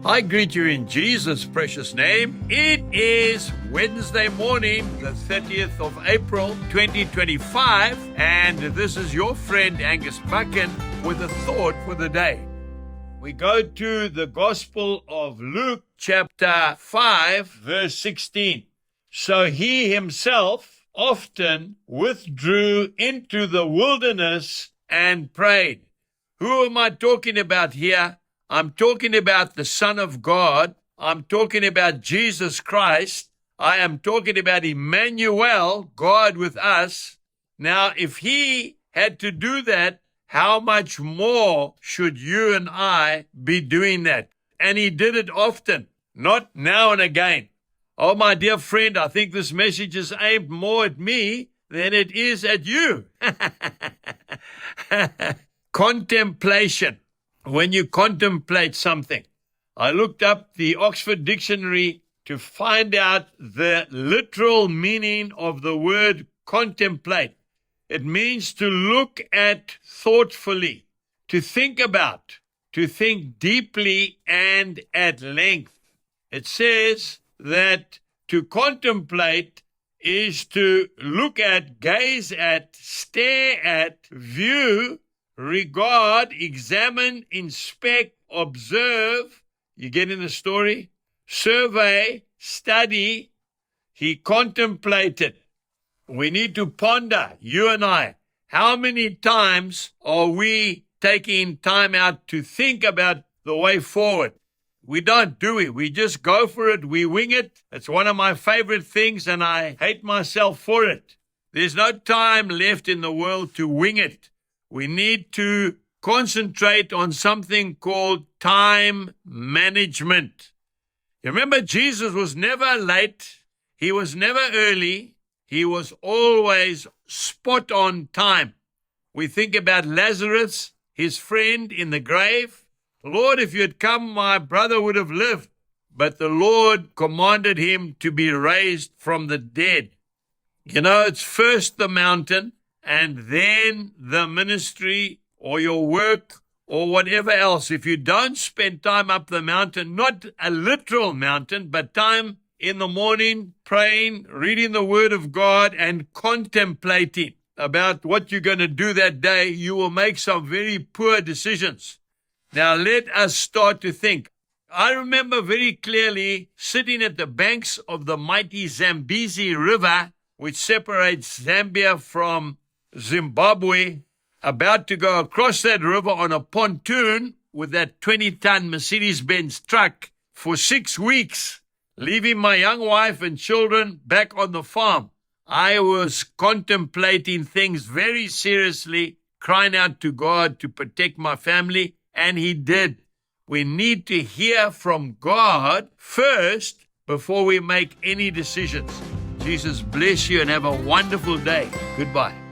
I greet you in Jesus' precious name. It is Wednesday morning, the 30th of April, 2025, and this is your friend Angus Buchan with a thought for the day. We go to the Gospel of Luke, chapter 5, verse 16. So he himself often withdrew into the wilderness and prayed. Who am I talking about here? I'm talking about the Son of God. I'm talking about Jesus Christ. I am talking about Emmanuel, God with us. Now, if he had to do that, how much more should you and I be doing that? And he did it often, not now and again. Oh, my dear friend, I think this message is aimed more at me than it is at you. Contemplation. When you contemplate something. I looked up the Oxford Dictionary to find out the literal meaning of the word contemplate. It means to look at thoughtfully, to think about, to think deeply and at length. It says that to contemplate is to look at, gaze at, stare at, view, regard, examine, inspect, observe. You getting the story? Survey, study. He contemplated. We need to ponder, you and I, how many times are we taking time out to think about the way forward? We don't, do we? We just go for it. We wing it. It's one of my favorite things, and I hate myself for it. There's no time left in the world to wing it. We need to concentrate on something called time management. You remember, Jesus was never late. He was never early. He was always spot on time. We think about Lazarus, his friend in the grave. Lord, if you had come, my brother would have lived. But the Lord commanded him to be raised from the dead. You know, it's first the mountain, and then the ministry or your work or whatever else. If you don't spend time up the mountain, not a literal mountain, but time in the morning, praying, reading the Word of God, and contemplating about what you're going to do that day, you will make some very poor decisions. Now, let us start to think. I remember very clearly sitting at the banks of the mighty Zambezi River, which separates Zambia from Zimbabwe, about to go across that river on a pontoon with that 20-ton Mercedes-Benz truck for 6 weeks, leaving my young wife and children back on the farm. I was contemplating things very seriously, crying out to God to protect my family, and He did. We need to hear from God first before we make any decisions. Jesus bless you and have a wonderful day. Goodbye.